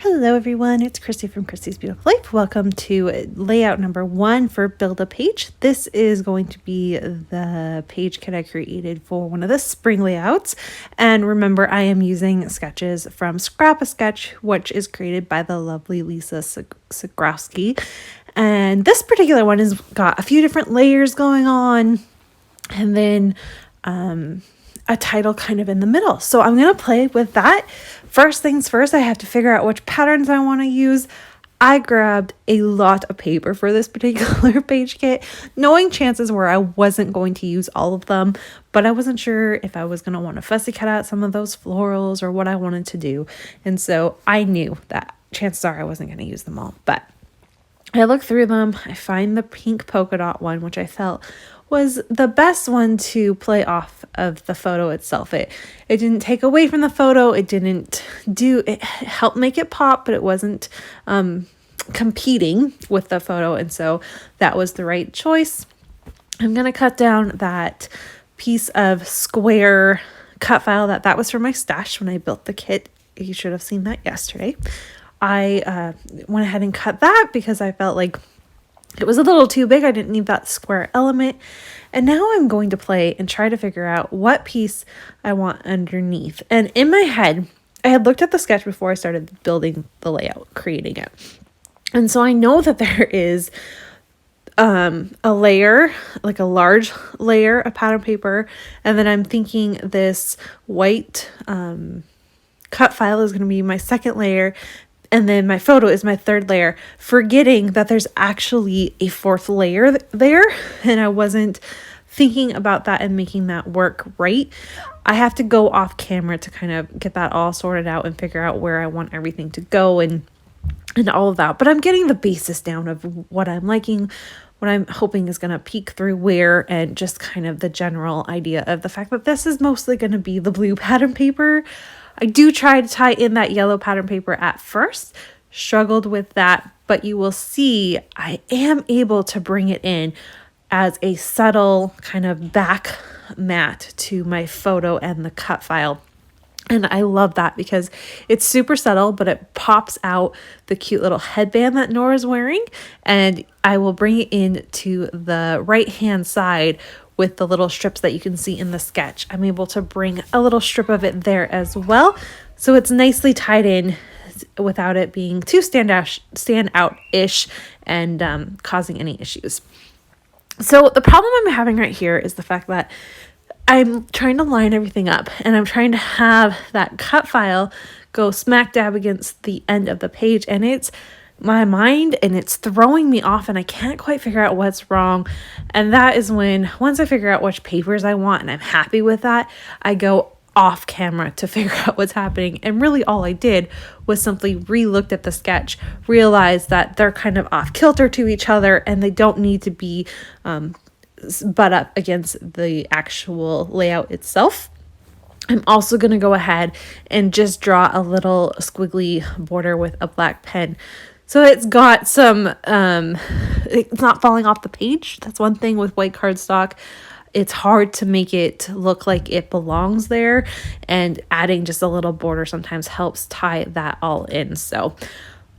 Hello everyone, it's Christy from Christy's Beautiful Life. Welcome to layout number 1 for Build a Page. This is going to be the page kit I created for one of the spring layouts. And remember, I am using sketches from Scrap a Sketch, which is created by the lovely Lisa Zagrowski. And this particular one has got a few different layers going on, and then a title kind of in the middle. So I'm going to play with that. First things first, I have to figure out which patterns I want to use. I grabbed a lot of paper for this particular page kit, knowing chances were I wasn't going to use all of them, but I wasn't sure if I was going to want to fussy cut out some of those florals or what I wanted to do. And so I knew that chances are I wasn't going to use them all, but I look through them. I find the pink polka dot one, which I felt was the best one to play off of the photo itself. It didn't take away from the photo. It helped make it pop, but it wasn't competing with the photo. And so that was the right choice. I'm going to cut down that piece of square cut file that was for my stash when I built the kit. You should have seen that yesterday. I went ahead and cut that because I felt like it was a little too big. I didn't need that square element. And now I'm going to play and try to figure out what piece I want underneath. And in my head, I had looked at the sketch before I started building the layout, creating it. And so I know that there is a layer, like a large layer of pattern paper. And then I'm thinking this white cut file is going to be my second layer. And then my photo is my third layer, forgetting that there's actually a fourth layer there. And I wasn't thinking about that and making that work right. I have to go off camera to kind of get that all sorted out and figure out where I want everything to go and all of that. But I'm getting the basis down of what I'm liking, what I'm hoping is going to peek through where, and just kind of the general idea of the fact that this is mostly going to be the blue pattern paper. I do try to tie in that yellow pattern paper at first, struggled with that, but you will see I am able to bring it in as a subtle kind of back mat to my photo and the cut file. And I love that because it's super subtle, but it pops out the cute little headband that Nora's wearing. And I will bring it in to the right-hand side with the little strips that you can see in the sketch. I'm able to bring a little strip of it there as well. So it's nicely tied in without it being too standout-ish and causing any issues. So the problem I'm having right here is the fact that I'm trying to line everything up, and I'm trying to have that cut file go smack dab against the end of the page, and it's my mind and it's throwing me off, and I can't quite figure out what's wrong. And that is when, once I figure out which papers I want and I'm happy with that, I go off camera to figure out what's happening. And really all I did was simply re-looked at the sketch, realized that they're kind of off kilter to each other and they don't need to be butt up against the actual layout itself. I'm also going to go ahead and just draw a little squiggly border with a black pen. So it's got some, it's not falling off the page. That's one thing with white cardstock. It's hard to make it look like it belongs there, and adding just a little border sometimes helps tie that all in. So,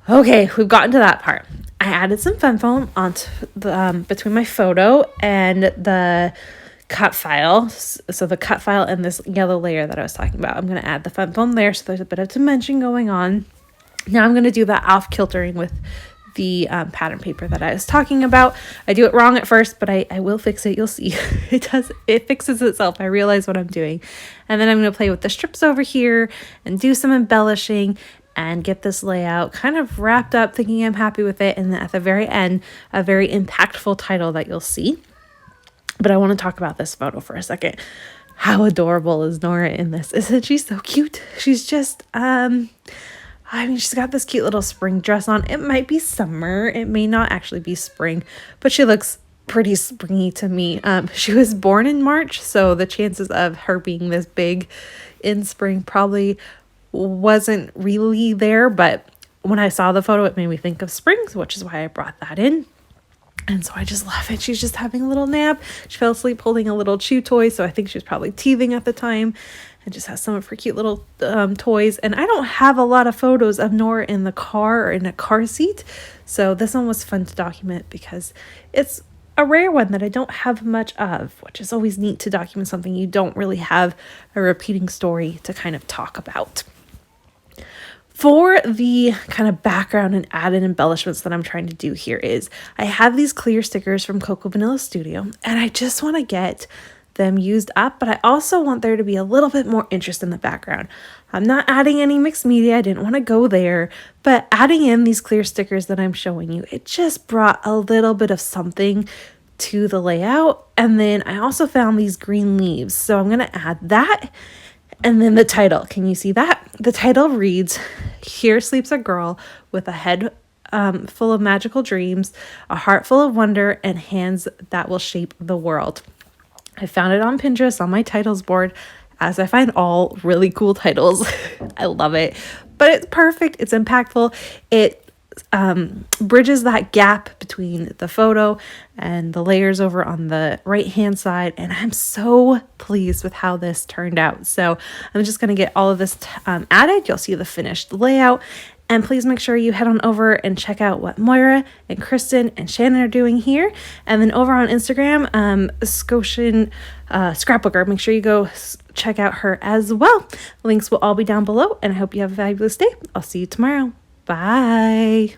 okay, we've gotten to that part. I added some fun foam onto the, between my photo and the cut file. So the cut file and this yellow layer that I was talking about, I'm going to add the fun foam there. So there's a bit of dimension going on. Now I'm going to do that off kiltering with the pattern paper that I was talking about. I do it wrong at first, but I will fix it. You'll see. It fixes itself. I realize what I'm doing. And then I'm going to play with the strips over here and do some embellishing and get this layout kind of wrapped up, thinking I'm happy with it. And at the very end, a very impactful title that you'll see. But I want to talk about this photo for a second. How adorable is Nora in this? Isn't she so cute? She's just, she's got this cute little spring dress on. It might be summer. It may not actually be spring, but she looks pretty springy to me. She was born in March, so the chances of her being this big in spring probably wasn't really there. But when I saw the photo, it made me think of spring, which is why I brought that in. And so I just love it. She's just having a little nap. She fell asleep holding a little chew toy, so I think she was probably teething at the time. and just has some of her cute little toys. And I don't have a lot of photos of Nora in the car or in a car seat, so this one was fun to document because it's a rare one that I don't have much of, which is always neat to document something you don't really have a repeating story to kind of talk about. For the kind of background and added embellishments that I'm trying to do here is I have these clear stickers from Coco Vanilla Studio, and I just want to get them used up, but I also want there to be a little bit more interest in the background. I'm not adding any mixed media, I didn't want to go there, but adding in these clear stickers that I'm showing you, it just brought a little bit of something to the layout. And then I also found these green leaves, so I'm going to add that. And then the title, can you see that? The title reads, "Here sleeps a girl with a head full of magical dreams, a heart full of wonder, and hands that will shape the world." I found it on Pinterest on my titles board, as I find all really cool titles. I love it, but it's perfect. It's impactful. It bridges that gap between the photo and the layers over on the right hand side, and I'm so pleased with how this turned out. So I'm just going to get all of this added. You'll see the finished layout, and please make sure you head on over and check out what Moira and Kristen and Shannon are doing here. And then over on Instagram, Scotian Scrapbooker, make sure you go check out her as well. Links will all be down below, and I hope you have a fabulous day. I'll see you tomorrow. Bye.